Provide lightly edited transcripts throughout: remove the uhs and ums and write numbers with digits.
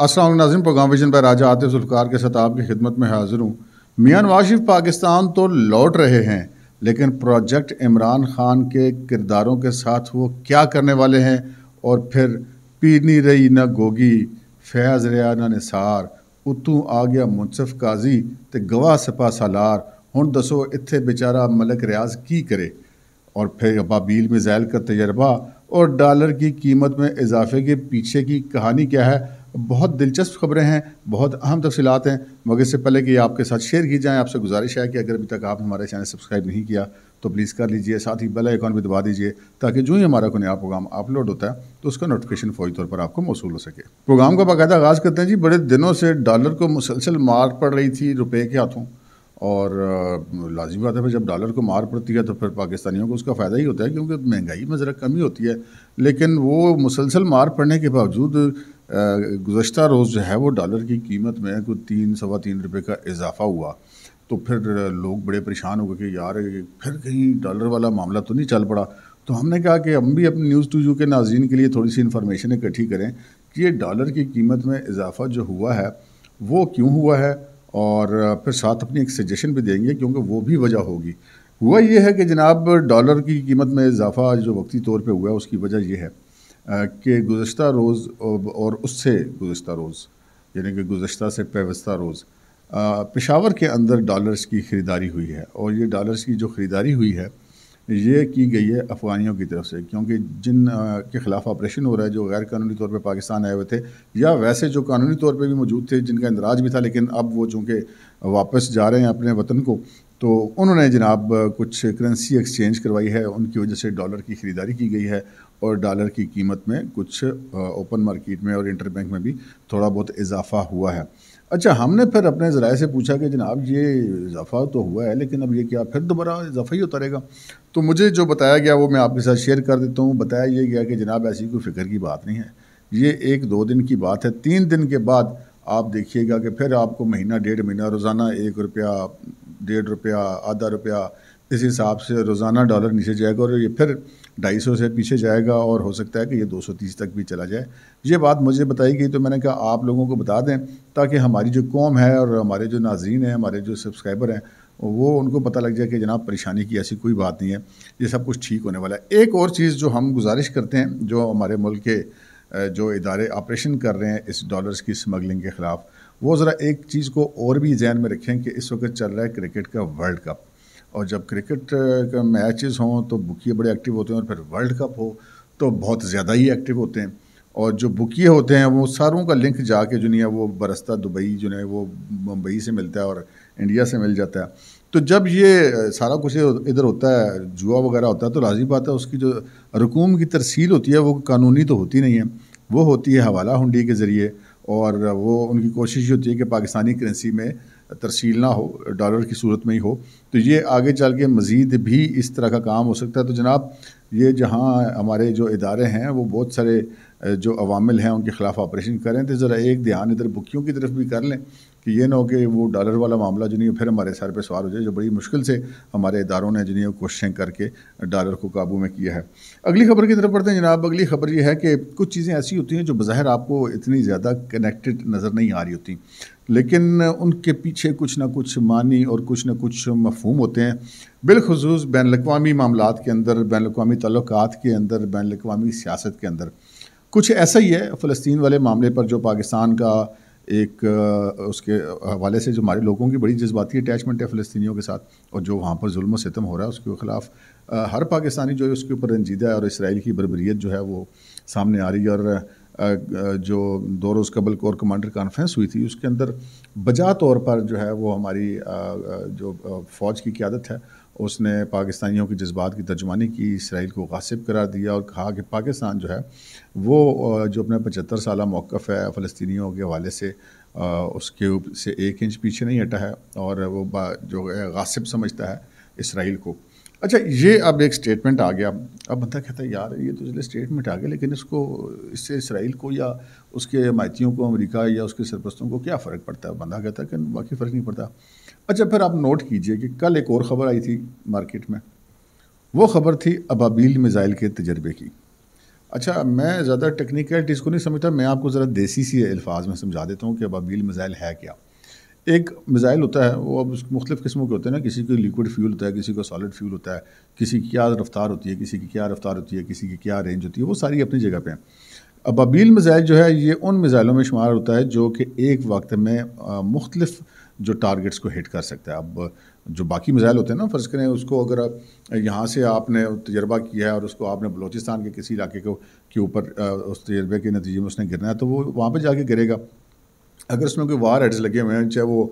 السلام علیکم ناظرین، پروگرام ویژن پر راجہ عاطف ذوالفقار کے ساتھ آپ کی خدمت میں حاضر ہوں۔ میاں نواز شریف پاکستان تو لوٹ رہے ہیں، لیکن پروجیکٹ عمران خان کے کرداروں کے ساتھ وہ کیا کرنے والے ہیں، اور پھر پینی رہی نہ گوگی، فیض ریا نہ نثار، اتوں آ گیا منصف قاضی تے گواہ سپا سالار، ہن دسو اتھے بیچارہ ملک ریاض کی کرے۔ اور پھر ابابیل میزائل کا تجربہ اور ڈالر کی قیمت میں اضافے کے پیچھے کی کہانی کیا ہے۔ بہت دلچسپ خبریں ہیں، بہت اہم تفصیلات ہیں، مگر اس سے پہلے کہ یہ آپ کے ساتھ شیئر کی جائیں، آپ سے گزارش ہے کہ اگر ابھی تک آپ ہمارے چینل سبسکرائب نہیں کیا تو پلیز کر لیجئے، ساتھ ہی بیل آئیکن بھی دبا دیجئے تاکہ جو ہی ہمارا کوئی نیا پروگرام اپلوڈ ہوتا ہے تو اس کا نوٹیفیکیشن فوری طور پر آپ کو موصول ہو سکے۔ پروگرام کا باقاعدہ آغاز کرتے ہیں جی۔ بڑے دنوں سے ڈالر کو مسلسل مار پڑ رہی تھی روپے کے ہاتھوں، اور لازمی بات ہے جب ڈالر کو مار پڑتی ہے تو پھر پاکستانیوں کو اس کا فائدہ ہی ہوتا ہے، کیونکہ مہنگائی میں ذرا کمی ہوتی ہے، لیکن وہ مسلسل مار پڑنے کے باوجود گزشتہ روز جو ہے وہ ڈالر کی قیمت میں کوئی 3-3.25 روپے کا اضافہ ہوا، تو پھر لوگ بڑے پریشان ہو گئے کہ یار پھر کہیں ڈالر والا معاملہ تو نہیں چل پڑا۔ تو ہم نے کہا کہ ہم بھی اپنے نیوز 2U کے ناظرین کے لیے تھوڑی سی انفارمیشن اکٹھی کریں کہ یہ ڈالر کی قیمت میں اضافہ جو ہوا ہے وہ کیوں ہوا ہے، اور پھر ساتھ اپنی ایک سجیشن بھی دیں گے کیونکہ وہ بھی وجہ ہوگی۔ ہوا یہ ہے کہ جناب ڈالر کی قیمت میں اضافہ جو وقتی طور پہ ہوا ہے اس کی وجہ یہ ہے کہ گزشتہ روز اور اس سے گزشتہ روز، یعنی کہ گزشتہ سے پیوستہ روز پشاور کے اندر ڈالرز کی خریداری ہوئی ہے، اور یہ ڈالرز کی جو خریداری ہوئی ہے یہ کی گئی ہے افغانیوں کی طرف سے، کیونکہ جن کے خلاف آپریشن ہو رہا ہے، جو غیر قانونی طور پہ پاکستان آئے ہوئے تھے یا ویسے جو قانونی طور پہ بھی موجود تھے جن کا اندراج بھی تھا، لیکن اب وہ چونکہ واپس جا رہے ہیں اپنے وطن کو، تو انہوں نے جناب کچھ کرنسی ایکسچینج کروائی ہے، ان کی وجہ سے ڈالر کی خریداری کی گئی ہے، اور ڈالر کی قیمت میں کچھ اوپن مارکیٹ میں اور انٹر بینک میں بھی تھوڑا بہت اضافہ ہوا ہے۔ اچھا، ہم نے پھر اپنے ذرائع سے پوچھا کہ جناب یہ اضافہ تو ہوا ہے لیکن اب یہ کیا پھر دوبارہ اضافہ ہی ہوتا رہے گا؟ تو مجھے جو بتایا گیا وہ میں آپ کے ساتھ شیئر کر دیتا ہوں۔ بتایا یہ گیا کہ جناب ایسی کوئی فکر کی بات نہیں ہے، یہ 1-2 دن کی بات ہے، 3 دن کے بعد آپ دیکھیے گا کہ پھر آپ کو مہینہ 1.5 مہینہ روزانہ 1 روپیہ، 1.5 روپیہ، آدھا روپیہ، اس حساب سے روزانہ ڈالر نیچے جائے گا، اور یہ پھر 250 سے پیچھے جائے گا، اور ہو سکتا ہے کہ یہ 230 تک بھی چلا جائے۔ یہ بات مجھے بتائی گئی تو میں نے کہا آپ لوگوں کو بتا دیں تاکہ ہماری جو قوم ہے اور ہمارے جو ناظرین ہیں، ہمارے جو سبسکرائبر ہیں، وہ ان کو پتہ لگ جائے کہ جناب پریشانی کی ایسی کوئی بات نہیں ہے، یہ سب کچھ ٹھیک ہونے والا ہے۔ ایک اور چیز جو ہم گزارش کرتے ہیں، جو ہمارے ملک کے جو ادارے آپریشن کر رہے ہیں اس ڈالرز کی سمگلنگ کے خلاف، وہ ذرا ایک چیز کو اور بھی ذہن میں رکھیں کہ اس وقت چل رہا ہے کرکٹ کا ورلڈ کپ، اور جب کرکٹ کا میچز ہوں تو بکیے بڑے ایکٹیو ہوتے ہیں، اور پھر ورلڈ کپ ہو تو بہت زیادہ ہی ایکٹیو ہوتے ہیں، اور جو بکیے ہوتے ہیں وہ ساروں کا لنک جا کے جو نہیں ہے وہ برستہ دبئی جو ہے وہ ممبئی سے ملتا ہے اور انڈیا سے مل جاتا ہے۔ تو جب یہ سارا کچھ ادھر ہوتا ہے، جوا وغیرہ ہوتا ہے، تو لازمی بات ہے اس کی جو رقوم کی ترسیل ہوتی ہے وہ قانونی تو ہوتی نہیں ہے، وہ ہوتی ہے حوالہ ہنڈی کے ذریعے، اور وہ ان کی کوشش ہوتی ہے کہ پاکستانی کرنسی میں ترسیل نہ ہو، ڈالر کی صورت میں ہی ہو۔ تو یہ آگے چل کے مزید بھی اس طرح کا کام ہو سکتا ہے۔ تو جناب یہ جہاں ہمارے جو ادارے ہیں وہ بہت سارے جو عوامل ہیں ان کے خلاف آپریشن کریں، تو ذرا ایک دھیان ادھر بکیوں کی طرف بھی کر لیں کہ یہ نہ ہو کہ وہ ڈالر والا معاملہ جو نہیں پھر ہمارے سر پہ سوار ہو جائے، جو بڑی مشکل سے ہمارے اداروں نے جو نہیں کوششیں کر کے ڈالر کو قابو میں کیا ہے۔ اگلی خبر کی طرف پڑھتے ہیں جناب۔ اگلی خبر یہ ہے کہ کچھ چیزیں ایسی ہوتی ہیں جو بظاہر آپ کو اتنی زیادہ کنیکٹڈ نظر نہیں آ رہی ہوتی، لیکن ان کے پیچھے کچھ نہ کچھ معنی اور کچھ نہ کچھ مفہوم ہوتے ہیں، بالخصوص بین الاقوامی معاملات کے اندر، بین الاقوامی تعلقات کے اندر، بین الاقوامی سیاست کے اندر۔ کچھ ایسا ہی ہے فلسطین والے معاملے پر، جو پاکستان کا ایک اس کے حوالے سے جو ہمارے لوگوں کی بڑی جذباتی اٹیچمنٹ ہے فلسطینیوں کے ساتھ، اور جو وہاں پر ظلم و ستم ہو رہا ہے اس کے خلاف ہر پاکستانی جو ہے اس کے اوپر رنجیدہ ہے، اور اسرائیل کی بربریت جو ہے وہ سامنے آ رہی ہے۔ اور جو 2 روز قبل کور کمانڈر کانفرنس ہوئی تھی اس کے اندر بجا طور پر جو ہے وہ ہماری جو فوج کی قیادت ہے اس نے پاکستانیوں کے جذبات کی ترجمانی کی، اسرائیل کو غاصب قرار دیا، اور کہا کہ پاکستان جو ہے وہ جو اپنا 75 سالہ موقف ہے فلسطینیوں کے حوالے سے اس کے سے 1 انچ پیچھے نہیں ہٹا ہے، اور وہ جو ہے غاصب سمجھتا ہے اسرائیل کو۔ اچھا، یہ اب ایک سٹیٹمنٹ آ گیا، اب بندہ کہتا ہے یار یہ تو چلے سٹیٹمنٹ آ گیا، لیکن اس سے اسرائیل کو یا اس کے حمایتیوں کو، امریکہ یا اس کے سرپرستوں کو کیا فرق پڑتا ہے؟ بندہ کہتا ہے کہ باقی فرق نہیں پڑتا۔ اچھا، پھر آپ نوٹ کیجئے کہ کل ایک اور خبر آئی تھی مارکیٹ میں، وہ خبر تھی ابابیل میزائل کے تجربے کی۔ اچھا، میں زیادہ ٹیکنیکلٹیز کو نہیں سمجھتا، میں آپ کو ذرا دیسی سی الفاظ میں سمجھا دیتا ہوں کہ ابابیل میزائل ہے کیا۔ ایک میزائل ہوتا ہے، وہ اب مختلف قسموں کے ہوتے ہیں نا، کسی کو لیکوڈ فیول ہوتا ہے، کسی کو سالڈ فیول ہوتا ہے، کسی کی کیا رفتار ہوتی ہے، کسی کی کیا رفتار ہوتی ہے، کسی کی کیا رینج ہوتی ہے، وہ ساری اپنی جگہ پہ ہیں۔ ابابیل میزائل جو ہے یہ ان میزائلوں میں شمار ہوتا ہے جو کہ ایک وقت میں مختلف جو ٹارگٹس کو ہٹ کر سکتا ہے۔ اب جو باقی میزائل ہوتے ہیں نا، فرض کریں اس کو اگر یہاں سے آپ نے تجربہ کیا ہے اور اس کو آپ نے بلوچستان کے کسی علاقے کے اوپر اس تجربے کے نتیجے میں اس نے گرنا ہے، تو وہ وہاں پہ جا کے گرے گا۔ اگر اس میں کوئی وار ہیڈز لگے ہوئے ہیں، چاہے وہ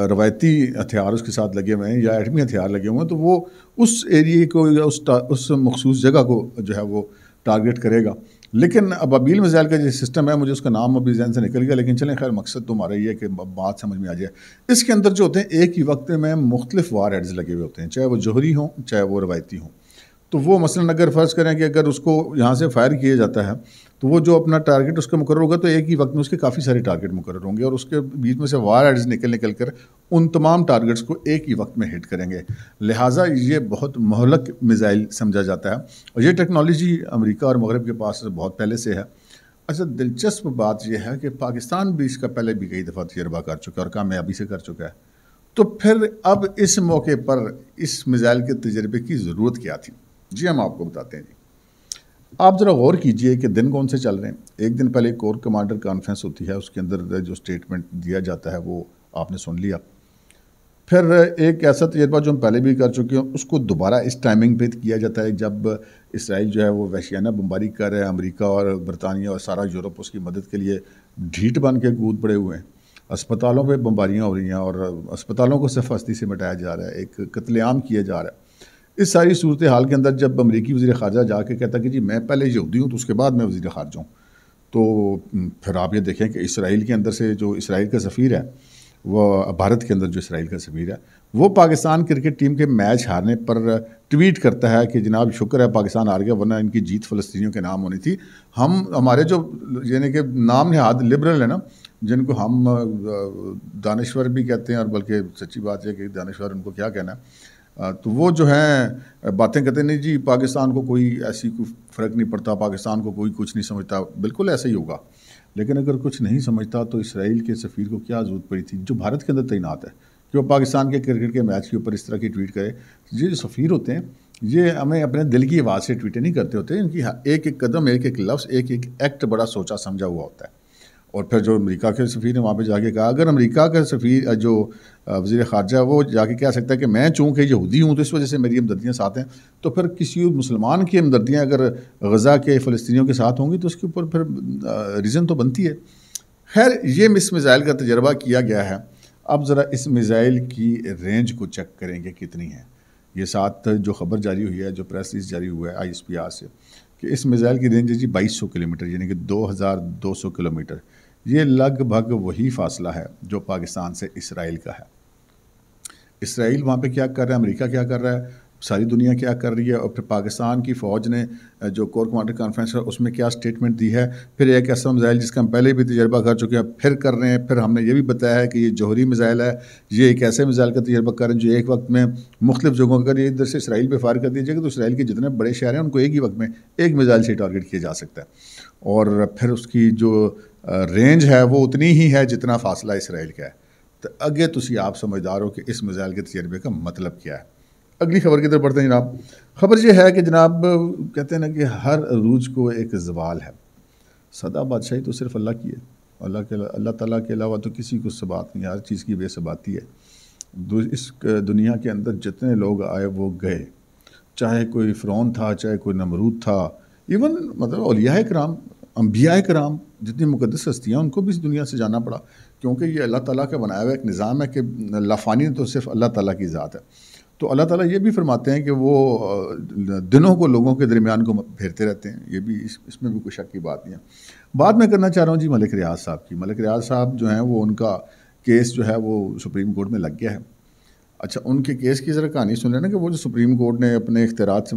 روایتی ہتھیار اس کے ساتھ لگے ہوئے ہیں یا ایٹمی ہتھیار لگے ہوئے ہیں، تو وہ اس ایریے کو یا اس مخصوص جگہ کو جو ہے وہ ٹارگٹ کرے گا۔ لیکن ابابیل میزائل کا جو سسٹم ہے، مجھے اس کا نام ابھی ذہن سے نکل گیا، لیکن چلیں خیر مقصد تو ہمارا یہ ہے کہ بات سمجھ میں آ جائے۔ اس کے اندر جو ہوتے ہیں ایک ہی وقت میں مختلف وار ہیڈز لگے ہوئے ہوتے ہیں، چاہے وہ جوہری ہوں چاہے وہ روایتی ہوں۔ تو وہ مثلاً اگر فرض کریں کہ اگر اس کو یہاں سے فائر کیا جاتا ہے تو وہ جو اپنا ٹارگٹ اس کا مقرر ہوگا، تو ایک ہی وقت میں اس کے کافی سارے ٹارگٹ مقرر ہوں گے، اور اس کے بیچ میں سے وار ہیڈز نکل کر ان تمام ٹارگٹس کو ایک ہی وقت میں ہٹ کریں گے۔ لہٰذا یہ بہت مہلک میزائل سمجھا جاتا ہے، اور یہ ٹیکنالوجی امریکہ اور مغرب کے پاس بہت پہلے سے ہے۔ اچھا، دلچسپ بات یہ ہے کہ پاکستان بھی اس کا پہلے بھی کئی دفعہ تجربہ کر چکا ہے اور کامیابی سے کر چکا ہے۔ تو پھر اب اس موقع پر اس میزائل کے تجربے کی ضرورت کیا تھی؟ جی ہم آپ کو بتاتے ہیں۔ جی آپ ذرا غور کیجئے کہ دن کون سے چل رہے ہیں۔ ایک دن پہلے کور کمانڈر کانفرنس ہوتی ہے، اس کے اندر جو اسٹیٹمنٹ دیا جاتا ہے وہ آپ نے سن لیا۔ پھر ایک ایسا تجربہ جو ہم پہلے بھی کر چکے ہیں، اس کو دوبارہ اس ٹائمنگ پہ کیا جاتا ہے جب اسرائیل جو ہے وہ وحشیانہ بمباری کر رہا ہے، امریکہ اور برطانیہ اور سارا یورپ اس کی مدد کے لیے ڈھیٹ بن کے کود پڑے ہوئے ہیں۔ اسپتالوں پہ بمباریاں ہو رہی ہیں اور اسپتالوں کو صرف ہستی سے مٹایا جا رہا ہے، ایک قتل عام کیا جا رہا ہے۔ اس ساری صورتحال کے اندر جب امریکی وزیر خارجہ جا کے کہتا ہے کہ جی میں پہلے یہودی ہوں تو اس کے بعد میں وزیر خارجہ ہوں، تو پھر آپ یہ دیکھیں کہ اسرائیل کے اندر سے جو اسرائیل کا سفیر ہے، وہ بھارت کے اندر جو اسرائیل کا سفیر ہے، وہ پاکستان کرکٹ ٹیم کے میچ ہارنے پر ٹویٹ کرتا ہے کہ جناب شکر ہے پاکستان ہار گیا، ورنہ ان کی جیت فلسطینیوں کے نام ہونی تھی۔ ہمارے جو یعنی کہ نام نہاد لبرل ہیں نا، جن کو ہم دانشور بھی کہتے ہیں، اور بلکہ سچی بات ہے کہ دانشور ان کو کیا کہنا ہے، تو وہ جو ہیں باتیں کہتے ہیں نہیں جی پاکستان کو کوئی ایسی کوئی فرق نہیں پڑتا، پاکستان کو کوئی کچھ نہیں سمجھتا۔ بالکل ایسا ہی ہوگا، لیکن اگر کچھ نہیں سمجھتا تو اسرائیل کے سفیر کو کیا ضرورت پڑی تھی جو بھارت کے اندر تعینات ہے کہ وہ پاکستان کے کرکٹ کے میچ کے اوپر اس طرح کی ٹویٹ کرے۔ یہ جو سفیر ہوتے ہیں یہ ہمیں اپنے دل کی آواز سے ٹویٹیں نہیں کرتے ہوتے، ان کی ایک ایک قدم، ایک ایک لفظ، ایک ایک ایکٹ بڑا سوچا سمجھا ہوا ہوتا ہے۔ اور پھر جو امریکہ کے سفیر نے وہاں پہ جا کے کہا، اگر امریکہ کا سفیر جو وزیر خارجہ ہے وہ جا کے کہہ سکتا ہے کہ میں چونکہ یہودی ہوں تو اس وجہ سے میری ہمدردیاں ساتھ ہیں، تو پھر کسی مسلمان کی ہمدردیاں اگر غزہ کے فلسطینیوں کے ساتھ ہوں گی تو اس کے اوپر پھر ریزن تو بنتی ہے۔ خیر، یہ اس میزائل کا تجربہ کیا گیا ہے۔ اب ذرا اس میزائل کی رینج کو چیک کریں گے کتنی ہے۔ یہ ساتھ جو خبر جاری ہوئی ہے، جو پریس ریلیز جاری ہوا ہے ISPR سے، کہ اس میزائل کی رینج ہے جی 2200 کلومیٹر، یعنی کہ 2200 کلومیٹر۔ یہ لگ بھگ وہی فاصلہ ہے جو پاکستان سے اسرائیل کا ہے۔ اسرائیل وہاں پہ کیا کر رہا ہے، امریکہ کیا کر رہا ہے، ساری دنیا کیا کر رہی ہے، اور پھر پاکستان کی فوج نے جو کور کمانڈر کانفرنس ہے اس میں کیا سٹیٹمنٹ دی ہے۔ پھر ایک ایسا میزائل جس کا ہم پہلے بھی تجربہ کر چکے ہیں، پھر کر رہے ہیں۔ پھر ہم نے یہ بھی بتایا ہے کہ یہ جوہری میزائل ہے، یہ ایک ایسے میزائل کا تجربہ کر رہے ہیں جو ایک وقت میں مختلف جگہوں کا، یہ ادھر سے اسرائیل پہ فائر کر دیجیے گا تو اسرائیل کے جتنے بڑے شہر ہیں ان کو ایک ہی وقت میں ایک میزائل سے ٹارگٹ کیا جا سکتا ہے، اور پھر اس کی جو رینج ہے وہ اتنی ہی ہے جتنا فاصلہ اسرائیل کا ہے۔ تو اگے تسی آپ سمجھدار ہو کہ اس میزائل کے تجربے کا مطلب کیا ہے۔ اگلی خبر کی طرف پڑھتے ہیں جناب۔ خبر یہ ہے کہ جناب کہتے ہیں نا کہ ہر عروج کو ایک زوال ہے، سدا بادشاہی تو صرف اللہ کی ہے، اللہ تعالیٰ کے علاوہ تو کسی کو ثبات نہیں، ہر چیز کی بے ثباتی ہے۔ اس دنیا کے اندر جتنے لوگ آئے وہ گئے، چاہے کوئی فرعون تھا، چاہے کوئی نمرود تھا، ایون مطلب اولیاء کرام، انبیاء کرام، جتنی مقدس ہستیاں ان کو بھی اس دنیا سے جانا پڑا، کیونکہ یہ اللہ تعالیٰ کا بنایا ہوا ایک نظام ہے کہ لافانی تو صرف اللہ تعالیٰ کی ذات ہے۔ تو اللہ تعالیٰ یہ بھی فرماتے ہیں کہ وہ دنوں کو لوگوں کے درمیان کو پھیرتے رہتے ہیں، یہ بھی اس میں بھی کوئی شک کی بات نہیں ہے۔ بات میں کرنا چاہ رہا ہوں جی ملک ریاض صاحب کی۔ ملک ریاض صاحب جو ہیں وہ ان کا کیس جو ہے وہ سپریم کورٹ میں لگ گیا ہے۔ اچھا، ان کے کیس کی ذرا کہانی سن لینا کہ وہ جو سپریم کورٹ نے اپنے اختیارات سے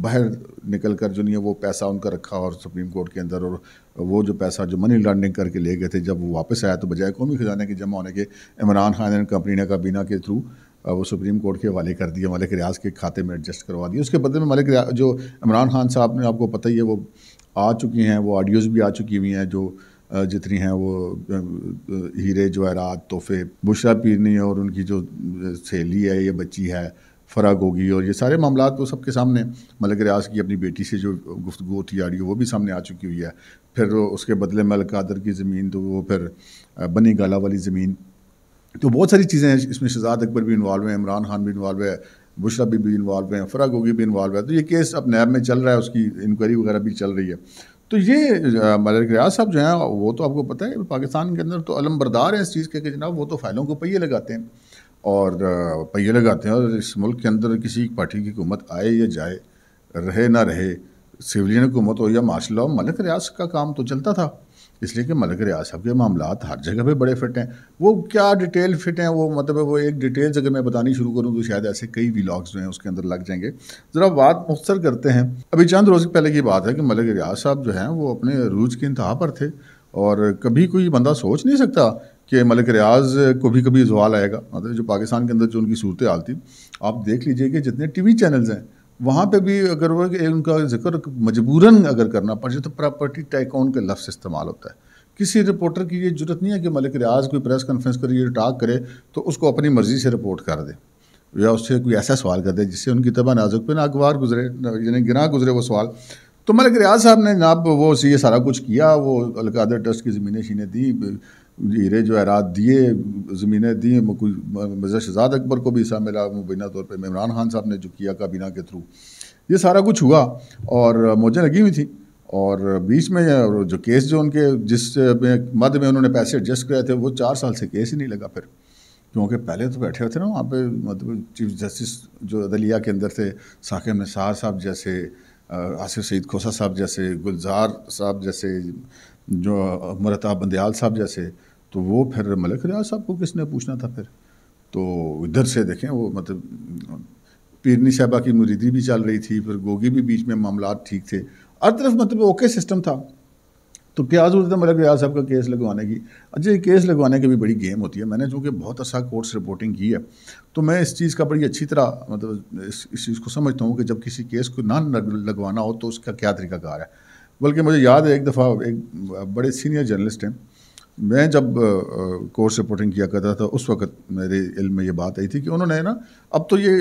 باہر نکل کر جو نہیں ہے وہ پیسہ ان کا رکھا اور سپریم کورٹ کے اندر، اور وہ جو پیسہ جو منی لانڈرنگ کر کے لے گئے تھے، جب وہ واپس آیا تو بجائے قومی خزانے کے جمع ہونے کے عمران خان اینڈ کمپنی نے کابینہ کے تھرو وہ سپریم کورٹ کے حوالے کر دیا, ملک ریاض کے کھاتے میں ایڈجسٹ کروا دیا. اس کے بدلے میں ملک ریاض جو عمران خان صاحب نے, آپ کو پتہ ہی ہے وہ آ چکی ہیں, وہ آڈیوز بھی آ چکی ہوئی ہیں جو جتنی ہیں وہ ہیرے جواہرات تحفے بشرا پیرنی اور ان کی جو سہیلی ہے یہ بچی ہے فرا گوگی, اور یہ سارے معاملات وہ سب کے سامنے, ملک ریاض کی اپنی بیٹی سے جو گفتگو تھی آڈیو وہ بھی سامنے آ چکی ہوئی ہے. پھر اس کے بدلے میں القادر کی زمین, تو وہ پھر بنی گالا والی زمین, تو بہت ساری چیزیں ہیں اس میں. شہزاد اکبر بھی انوالو ہیں, عمران خان بھی انوالو ہے, بشرا بھی انوالو ہیں, فرا گوگی بھی انوالو ہے. تو یہ کیس اب نیب میں چل رہا ہے, اس کی انکوائری وغیرہ بھی چل رہی ہے. تو یہ ملک ریاض صاحب جو ہیں وہ تو آپ کو پتہ ہے پاکستان کے اندر تو علم بردار ہیں اس چیز کے کہ جناب وہ تو فائلوں کو پہیے لگاتے ہیں, اور پہیے لگاتے ہیں. اور اس ملک کے اندر کسی پارٹی کی حکومت آئے یا جائے, رہے نہ رہے, سویلین حکومت ہو یا مارشل لا, ملک ریاض کا کام تو چلتا تھا. اس لیے کہ ملک ریاض صاحب کے معاملات ہر جگہ پہ بڑے فٹ ہیں. وہ کیا ڈیٹیل فٹ ہیں, وہ مطلب وہ ایک ڈیٹیلز اگر میں بتانی شروع کروں تو شاید ایسے کئی ویلاگز جو ہیں اس کے اندر لگ جائیں گے. ذرا بات مختصر کرتے ہیں. ابھی چند روز پہلے کی بات ہے کہ ملک ریاض صاحب جو ہیں وہ اپنے عروج کی انتہا پر تھے, اور کبھی کوئی بندہ سوچ نہیں سکتا کہ ملک ریاض کو بھی کبھی زوال آئے گا. مطلب جو پاکستان کے اندر جو ان کی صورتحال تھی, آپ دیکھ لیجئے کہ جتنے ٹی وی چینلز ہیں وہاں پہ بھی اگر وہ ان کا ذکر مجبوراً اگر کرنا پڑ جائے تو پراپرٹی ٹائکون کا لفظ استعمال ہوتا ہے. کسی رپورٹر کی یہ جرت نہیں ہے کہ ملک ریاض کوئی پریس کانفرنس کرے یا ٹاک کرے تو اس کو اپنی مرضی سے رپورٹ کر دے, یا اس سے کوئی ایسا سوال کر دے جس سے ان کی طبع نازک پہ ناگوار گزرے, یعنی گراں گزرے وہ سوال. تو ملک ریاض صاحب نے جناب وہ یہ سارا کچھ کیا, وہ القادر ٹرسٹ کی زمینیں شینیں دیں, ہیرے جواہرات دیے, زمینیں دیں, کوئی مرزا شہزاد اکبر کو بھی حصہ ملا مبینہ طور پہ, عمران خان صاحب نے جو کیا کابینہ کے تھرو, یہ سارا کچھ ہوا اور موجیں لگی ہوئی تھیں. اور بیچ میں جو کیس جو ان کے جس مد میں انہوں نے پیسے ایڈجسٹ کرائے تھے وہ 4 سال سے کیس ہی نہیں لگا پھر, کیونکہ پہلے تو بیٹھے ہوتے نا وہاں پہ مطلب چیف جسٹس جو عدلیہ کے اندر تھے, ثاقب نثار صاحب جیسے, آصف سعید کھوسہ صاحب جیسے, گلزار صاحب جیسے, جو مرتاب بندیال صاحب جیسے. تو وہ پھر ملک ریاض صاحب کو کس نے پوچھنا تھا پھر. تو ادھر سے دیکھیں وہ مطلب پیرنی صاحبہ کی مریدی بھی چل رہی تھی, پھر گوگی بھی بیچ میں معاملات ٹھیک تھے, ہر طرف مطلب اوکے سسٹم تھا. تو کیا ضرورت ہے ملک ریاض صاحب کا کیس لگوانے کی. اچھا, یہ کیس لگوانے کی بھی بڑی گیم ہوتی ہے. میں نے چونکہ بہت عرصہ کورٹس رپورٹنگ کی ہے تو میں اس چیز کا بڑی اچھی طرح مطلب اس چیز کو سمجھتا ہوں کہ جب کسی کیس کو نہ لگوانا ہو تو اس کا کیا طریقہ کار ہے. بلکہ مجھے یاد ہے ایک دفعہ ایک بڑے سینئر جرنلسٹ ہیں, میں جب کورس رپورٹنگ کیا کرتا تھا اس وقت میرے علم میں یہ بات آئی تھی کہ انہوں نے نا, اب تو یہ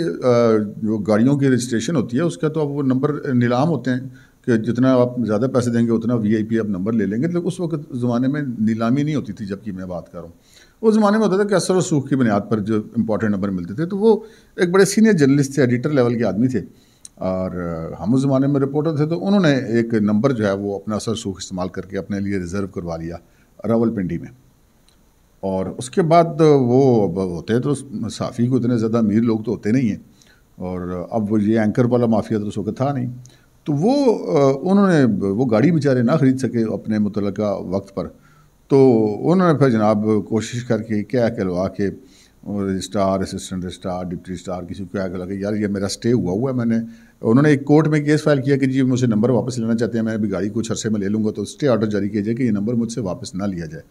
جو گاڑیوں کی رجسٹریشن ہوتی ہے اس کا تو اب وہ نمبر نیلام ہوتے ہیں کہ جتنا آپ زیادہ پیسے دیں گے اتنا وی آئی پی آپ نمبر لے لیں گے. لیکن اس وقت زمانے میں نیلامی نہیں ہوتی تھی جب کہ میں بات کر رہا ہوں. اس زمانے میں ہوتا تھا کہ اثر و رسوخ کی بنیاد پر جو امپورٹنٹ نمبر ملتے تھے. تو وہ ایک بڑے سینئر جرنلسٹ تھے, ایڈیٹر لیول کے آدمی تھے, اور ہم اس زمانے میں رپورٹر تھے. تو انہوں نے ایک نمبر جو ہے وہ اپنا اثر رسوخ استعمال کر کے اپنے لیے ریزرو کروا لیا راولپنڈی میں. اور اس کے بعد وہ ہوتے تو صحافی کو اتنے زیادہ امیر لوگ تو ہوتے نہیں ہیں, اور اب وہ یہ اینکر والا مافیا تو اس وقت تھا نہیں. تو وہ انہوں نے وہ گاڑی بیچارے نہ خرید سکے اپنے متعلقہ وقت پر. تو انہوں نے پھر جناب کوشش کر کے کیا کہلوا کے registrar, assistant registrar, deputy registrar, کسی کو کیا کہلا کہ یار یہ میرا اسٹے ہوا ہے, میں نے, انہوں نے ایک کورٹ میں کیس فائل کیا کہ جی مجھے نمبر واپس لینا چاہتے ہیں, میں ابھی گاڑی کچھ عرصے میں لے لوں گا, تو اسٹے آرڈر جاری کیا جائے کہ یہ نمبر مجھ سے واپس نہ لیا جائے.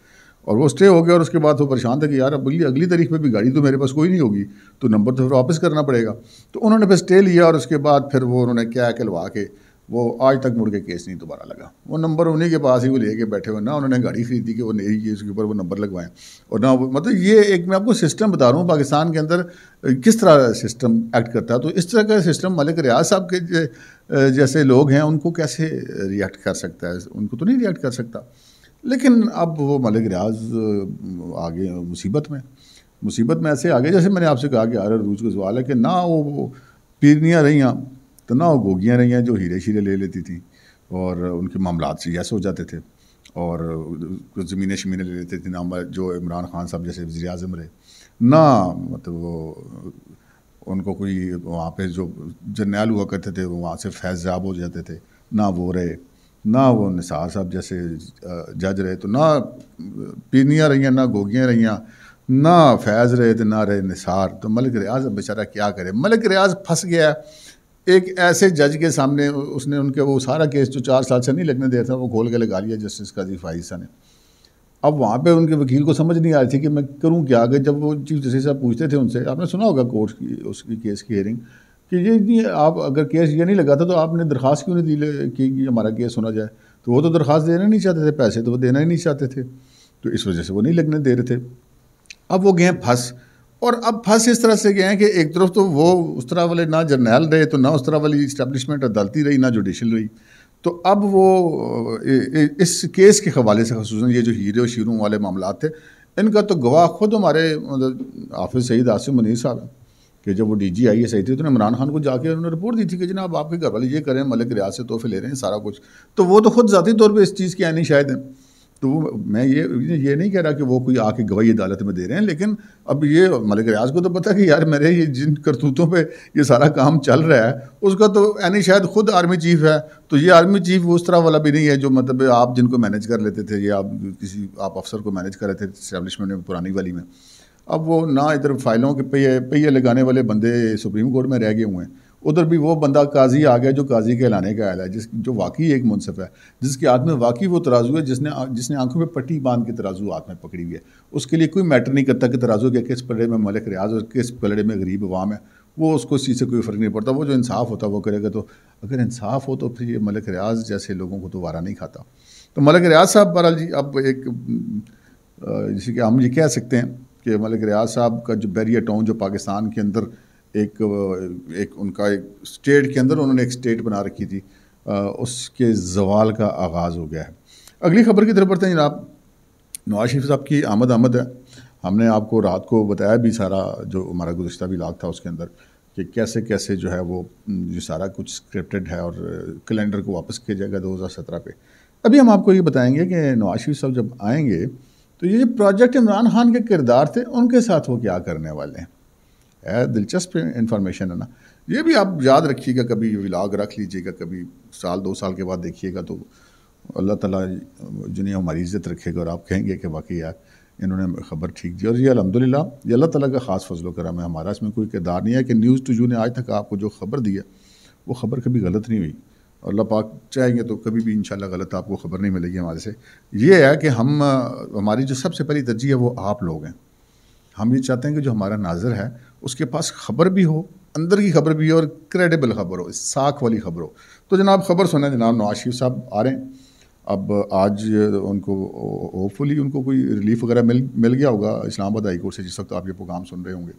اور وہ اسٹے ہو گیا, اور اس کے بعد وہ پریشان تھا کہ یار اگلی تاریخ پہ بھی گاڑی تو میرے پاس کوئی نہیں ہوگی, تو نمبر تو پھر واپس کرنا پڑے گا. تو انہوں نے پھر اسٹے لیا, اور اس کے بعد پھر وہ انہوں نے کیا کہلوا کے وہ آج تک مڑ کے کیس نہیں دوبارہ لگا. وہ نمبر انہیں کے پاس ہی وہ لے کے بیٹھے ہوئے, نہ انہوں نے گاڑی خریدی کہ وہ نئی اس کے اوپر وہ نمبر لگوائیں, اور نہ مطلب یہ ایک میں آپ کو سسٹم بتا رہا ہوں پاکستان کے اندر کس طرح سسٹم ایکٹ کرتا ہے. تو اس طرح کا سسٹم ملک ریاض صاحب کے جیسے لوگ ہیں ان کو کیسے ریئیکٹ کر سکتا ہے, ان کو تو نہیں ریئیکٹ کر سکتا. لیکن اب وہ ملک ریاض آگے مصیبت میں ایسے آگے, جیسے میں نے آپ سے کہا کہ عروج کا سوال ہے کہ نہ وہ پیرنیاں رہیاں تو نہ وہ گوگیاں رہی ہیں جو ہیرے شیرے لے لیتی تھیں اور ان کے معاملات سے ایسے ہو جاتے تھے, اور زمینیں شمینیں لے لیتے تھے. نہ جو عمران خان صاحب جیسے وزیر اعظم رہے, نہ مطلب وہ ان کو کوئی وہاں پہ جو جرنیل ہوا کرتے تھے وہ وہاں سے فیض یاب ہو جاتے تھے, نہ وہ رہے, نہ وہ نثار صاحب جیسے جج رہے. تو نہ پیرنیاں رہیاں, نہ گوگیاں رہیاں, نہ فیض رہے تو نہ رہے نثار. تو ملک ریاض اب بیچارہ کیا کرے. ملک ریاض پھنس گیا ایک ایسے جج کے سامنے. اس نے ان کے وہ سارا کیس جو 4 سال سے نہیں لگنے دیا تھا وہ کھول کے لگا لیا جسٹس قاضی فائز نے. اب وہاں پہ ان کے وکیل کو سمجھ نہیں آ رہی تھی کہ میں کروں کیا. کہ جب وہ چیف جسٹس صاحب پوچھتے تھے ان سے, آپ نے سنا ہوگا کورٹ کی اس کی کیس کی ہیئرنگ, کہ یہ نہیں آپ اگر کیس یہ نہیں لگا تھا تو آپ نے درخواست کیوں نہیں دی کہ ہمارا کیس سنا جائے. تو وہ تو درخواست دینا نہیں چاہتے تھے, پیسے تو وہ دینا ہی نہیں چاہتے تھے, تو اس وجہ سے وہ نہیں لگنے دے رہے تھے. اب وہ گئے ہیں پھنس, اور اب پھنس اس طرح سے گئے ہیں کہ ایک طرف تو وہ اس طرح والے نہ جرنیل رہے, تو نہ اس طرح والی اسٹیبلشمنٹ عدالتی رہی, نہ جوڈیشل رہی. تو اب وہ اس کیس کے حوالے سے خصوصاً یہ جو ہیرے و شیروں والے معاملات تھے, ان کا تو گواہ خود ہمارے حافظ سعید عاصم منیر صاحب ہیں, کہ جب وہ D G I S I تھی تو عمران خان کو جا کے انہوں نے رپورٹ دی تھی کہ جناب آپ کے گھر والے یہ کریں, ملک ریاض سے تحفے لے رہے ہیں سارا کچھ. تو وہ تو خود ذاتی طور پہ اس چیز کے عینی شاہد ہیں. تو میں یہ نہیں کہہ رہا کہ وہ کوئی آ کے گواہی عدالت میں دے رہے ہیں, لیکن اب یہ ملک ریاض کو تو پتہ کہ یار میرے یہ جن کرتوتوں پہ یہ سارا کام چل رہا ہے, اس کا تو یعنی شاید خود آرمی چیف ہے. تو یہ آرمی چیف اس طرح والا بھی نہیں ہے جو مطلب آپ جن کو مینیج کر لیتے تھے, یا آپ افسر کو مینیج کر رہے تھے اسٹیبلشمنٹ میں پرانی والی میں. اب وہ نہ ادھر فائلوں کے پہیے لگانے والے بندے سپریم کورٹ میں رہ گئے ہوئے ہیں, ادھر بھی وہ بندہ قاضی آ گیا جو قاضی کہلانے کا اہل ہے, جو واقعی ایک منصف ہے, جس کے ہاتھ میں واقعی وہ ترازو ہے, جس نے آنکھوں میں پٹی باندھ کے ترازو ہاتھ میں پکڑی ہوئی ہے. اس کے لیے کوئی میٹر نہیں کرتا کہ ترازو کے کس پلڑے میں ملک ریاض اور کس پلڑے میں غریب عوام ہے, وہ اس کو اس چیز سے کوئی فرق نہیں پڑتا. وہ جو انصاف ہوتا ہے وہ کرے گا. تو اگر انصاف ہو تو پھر یہ ملک ریاض جیسے لوگوں کو تو وارہ نہیں کھاتا. تو ملک ریاض صاحب بہرحال جی اب ایک جیسے کہ ہم یہ کہہ سکتے ہیں کہ ملک ریاض صاحب کا جو بیریئر ٹاؤن جو پاکستان کے اندر ایک ان کا ایک اسٹیٹ کے اندر انہوں نے ایک اسٹیٹ بنا رکھی تھی, اس کے زوال کا آغاز ہو گیا ہے. اگلی خبر کی طرف بڑھتے ہیں جناب. نواز شریف صاحب کی آمد ہے. ہم نے آپ کو رات کو بتایا بھی سارا جو ہمارا گزشتہ ولاگ تھا اس کے اندر, کہ کیسے کیسے جو ہے وہ یہ سارا کچھ اسکرپٹڈ ہے, اور کیلنڈر کو واپس کیا جائے گا 2017 پہ. ابھی ہم آپ کو یہ بتائیں گے کہ نواز شریف صاحب جب آئیں گے تو یہ جو پروجیکٹ عمران خان کے کردار تھے ان کے ساتھ وہ کیا کرنے والے ہیں. دلچسپ انفارمیشن ہے نا. یہ بھی آپ یاد رکھیے گا, کبھی ولاگ رکھ لیجیے گا, کبھی سال 2 سال کے بعد دیکھیے گا, تو اللہ تعالیٰ جنہیں ہماری عزت رکھے گا, اور آپ کہیں گے کہ واقعی یار انہوں نے خبر ٹھیک دی. اور یہ الحمدللہ یہ اللہ تعالیٰ کا خاص فضل و کرم ہے, ہمارا اس میں کوئی کردار نہیں ہے. کہ نیوز ٹو یو نے آج تک آپ کو جو خبر دی ہے وہ خبر کبھی غلط نہیں ہوئی, اور اللہ پاک چاہیں گے تو کبھی بھی انشاءاللہ غلط آپ کو خبر نہیں ملے گی ہمارے سے. یہ ہے کہ ہماری جو سب سے پہلی ترجیح ہے وہ آپ لوگ ہیں. ہم یہ چاہتے ہیں کہ جو ہمارا ناظر ہے اس کے پاس خبر بھی ہو, اندر کی خبر بھی ہو, اور کریڈیبل خبر ہو, ساکھ والی خبر ہو. تو جناب خبر سنیں, جناب نواز شریف صاحب آ رہے ہیں. اب آج ان کو ہوپ فلی ان کو کوئی ریلیف وغیرہ مل گیا ہوگا اسلام آباد ہائی کورٹ سے, جس وقت آپ یہ پروگرام سن رہے ہوں گے.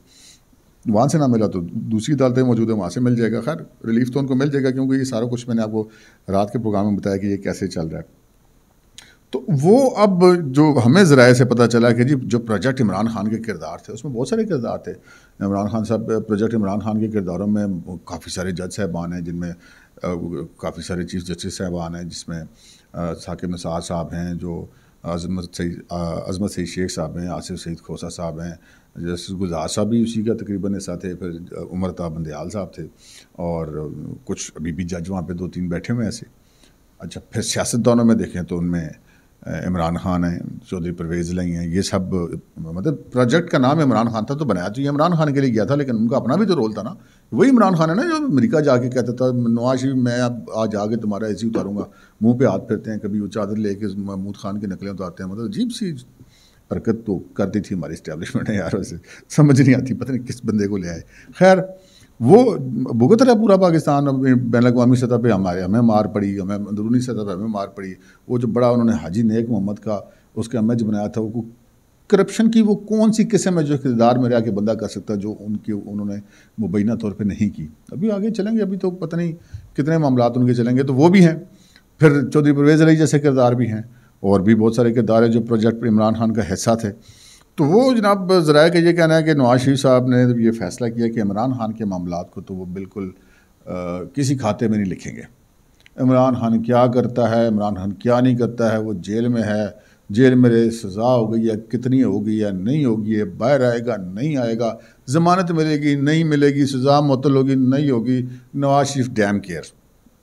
وہاں سے نہ ملا تو دوسری عدالتیں موجود ہیں, وہاں سے مل جائے گا. خیر ریلیف تو ان کو مل جائے گا, کیونکہ یہ سارا کچھ میں نے آپ کو رات کے پروگرام میں بتایا کہ یہ کیسے چل رہا ہے. تو وہ اب جو ہمیں ذرائع سے پتہ چلا کہ جی جو پروجیکٹ عمران خان کے کردار تھے اس میں بہت سارے کردار تھے. عمران خان صاحب پروجیکٹ عمران خان کے کرداروں میں کافی سارے جج صاحبان ہیں, جن میں کافی سارے چیف جسٹس صاحبان ہیں, جس میں ثاقب نثار صاحب ہیں, جو عظمت سعید شیخ صاحب ہیں, آصف سعید کھوسہ صاحب ہیں, جسٹس گلزار صاحب بھی اسی کا تقریباً حصہ تھے, پھر عمر طاہر بندیال صاحب تھے, اور کچھ ابھی بھی جج وہاں پہ 2-3 بیٹھے ہوئے ایسے. اچھا پھر سیاستدانوں میں دیکھیں تو ان میں عمران خان ہیں, چودھری پرویز الہی ہیں, یہ سب مطلب پروجیکٹ کا نام عمران خان تھا تو بنایا تو یہ عمران خان کے لیے گیا تھا, لیکن ان کا اپنا بھی تو رول تھا نا. وہی عمران خان ہے نا جو امریکہ جا کے کہتا تھا نواز شریف میں اب آج آ کے تمہارا ایسے ہی اتاروں گا, منہ پہ ہاتھ پھرتے ہیں, کبھی وہ چادر لے کے محمود خان کی نقلیں اتارتے ہیں. مطلب عجیب سی حرکت تو کرتی تھی ہماری اسٹیبلشمنٹ ہے یار, ویسے سمجھ نہیں آتی, پتہ نہیں کس بندے کو لے آئے. خیر وہ بھگت رہا پورا پاکستان, بین الاقوامی سطح پہ ہمیں مار پڑی, ہمیں اندرونی سطح پہ ہمیں مار پڑی. وہ جو بڑا انہوں نے حاجی نیک محمد کا اس کا امیج بنایا تھا, وہ کرپشن کی وہ کون سی قسم ہے جو اقتدار میں رہ کے بندہ کر سکتا ہے, جو انہوں نے مبینہ طور پہ نہیں کی. ابھی آگے چلیں گے, ابھی تو پتہ نہیں کتنے معاملات ان کے چلیں گے, تو وہ بھی ہیں. پھر چودھری پرویز الہی جیسے کردار بھی ہیں, اور بھی بہت سارے کردار ہیں جو پروجیکٹ عمران خان کا حصہ تھے. تو وہ جناب ذرائع کا یہ کہنا ہے کہ نواز شریف صاحب نے یہ فیصلہ کیا کہ عمران خان کے معاملات کو تو وہ بالکل کسی کھاتے میں نہیں لکھیں گے. عمران خان کیا کرتا ہے, عمران خان کیا نہیں کرتا ہے, وہ جیل میں ہے, جیل میں سزا ہو گئی ہے, کتنی ہوگی یا نہیں ہوگی, باہر آئے گا نہیں آئے گا, ضمانت ملے گی نہیں ملے گی, سزا معطل ہوگی نہیں ہوگی, نواز شریف ڈیم کیئر.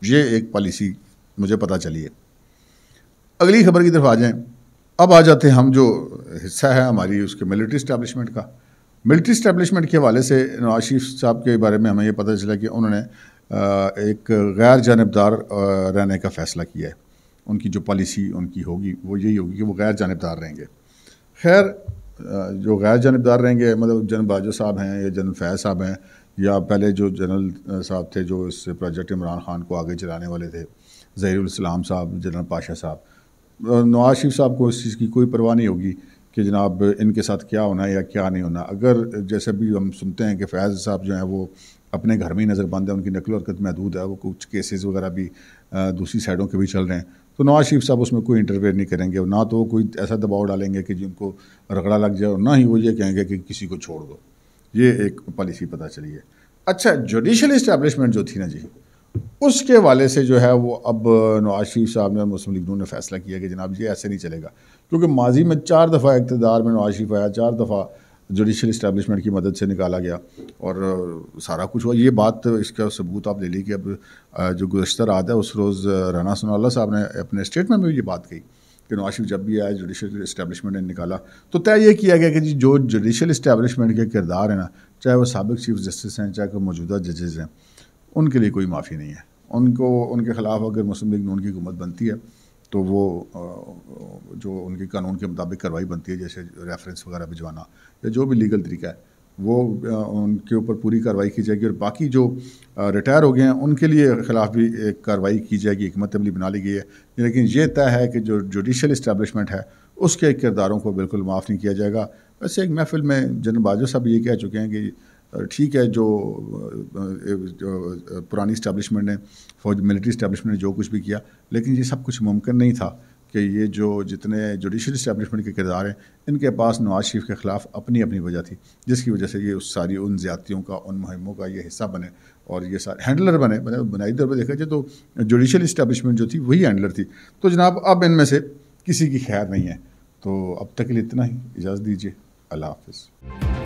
یہ ایک پالیسی مجھے پتہ چلی ہے. اگلی خبر کی طرف آ جائیں. اب آ جاتے ہیں ہم جو حصہ ہے ہماری اس کے ملٹری اسٹیبلشمنٹ کا. ملٹری اسٹیبلشمنٹ کے حوالے سے نواز شریف صاحب کے بارے میں ہمیں یہ پتہ چلا کہ انہوں نے ایک غیر جانبدار رہنے کا فیصلہ کیا ہے. ان کی جو پالیسی ان کی ہوگی وہ یہی ہوگی کہ وہ غیر جانبدار رہیں گے. خیر جو غیر جانبدار رہیں گے مطلب جنرل باجوہ صاحب ہیں یا جنرل فیض صاحب ہیں یا پہلے جو جنرل صاحب تھے جو اس پروجیکٹ عمران خان کو آگے چلانے والے تھے, ظہیر الاسلام صاحب, جنرل پاشا صاحب, نواز شریف صاحب کو اس چیز کی کوئی پرواہ نہیں ہوگی کہ جناب ان کے ساتھ کیا ہونا ہے یا کیا نہیں ہونا. اگر جیسے بھی ہم سنتے ہیں کہ فیض صاحب جو ہیں وہ اپنے گھر میں ہی نظر بند ہے, ان کی نقل و حرکت محدود ہے, وہ کچھ کیسز وغیرہ بھی دوسری سائڈوں کے بھی چل رہے ہیں, تو نواز شریف صاحب اس میں کوئی انٹرویئر نہیں کریں گے, نہ تو وہ کوئی ایسا دباؤ ڈالیں گے کہ جن کو رگڑا لگ جائے, اور نہ ہی وہ یہ کہیں گے کہ کسی کو چھوڑ دو. یہ ایک پالیسی پتہ چلی ہے. اچھا جوڈیشل اسٹیبلشمنٹ جو تھی نا جی, اس کے والے سے جو ہے وہ اب نواز شریف صاحب نے مسلم لیگ نون نے فیصلہ کیا کہ جناب یہ ایسے نہیں چلے گا, کیونکہ ماضی میں 4 دفعہ اقتدار میں نواز شریف آیا, 4 دفعہ جوڈیشل اسٹیبلشمنٹ کی مدد سے نکالا گیا اور سارا کچھ ہوا. یہ بات اس کا ثبوت آپ لے لی کہ اب جو گزشتہ رات ہے اس روز رانا ثناء اللہ صاحب نے اپنے اسٹیٹمنٹ میں بھی یہ بات کہی کہ نواز شریف جب بھی آئے جوڈیشل اسٹیبلشمنٹ نے نکالا تو طے یہ کیا گیا کہ جی جو جوڈیشل اسٹیبلشمنٹ کے کردار ہیں نا, چاہے وہ سابق چیف جسٹس ہیں چاہے وہ موجودہ ججز ہیں, ان کے لیے کوئی معافی نہیں ہے. ان کے خلاف اگر مسلم لیگ نون کی حکومت بنتی ہے تو وہ جو ان کے قانون کے مطابق کارروائی بنتی ہے, جیسے ریفرنس وغیرہ بھجوانا یا جو بھی لیگل طریقہ ہے وہ ان کے اوپر پوری کارروائی کی جائے گی, اور باقی جو ریٹائر ہو گئے ہیں ان کے لیے خلاف بھی ایک کارروائی کی جائے گی, حکمت عملی بنا لی گئی ہے. لیکن یہ طے ہے کہ جو جوڈیشل اسٹیبلشمنٹ ہے اس کے کرداروں کو بالکل معاف نہیں کیا جائے گا. ویسے ایک محفل میں جنرل باجوہ صاحب یہ کہہ چکے ہیں کہ ٹھیک ہے جو پرانی اسٹیبلشمنٹ نے فوج ملٹری اسٹیبلشمنٹ نے جو کچھ بھی کیا, لیکن یہ سب کچھ ممکن نہیں تھا کہ یہ جو جتنے جوڈیشل اسٹیبلشمنٹ کے کردار ہیں ان کے پاس نواز شریف کے خلاف اپنی وجہ تھی, جس کی وجہ سے یہ اس ساری ان زیادتیوں کا ان مہموں کا یہ حصہ بنے اور یہ سارے ہینڈلر بنے. بنیادی طور پہ دیکھا جائے تو جوڈیشل اسٹیبلشمنٹ جو تھی وہی ہینڈلر تھی. تو جناب اب ان میں سے کسی کی خیر نہیں ہے. تو اب تک کے لیے اتنا ہی, اجازت دیجیے, اللہ حافظ.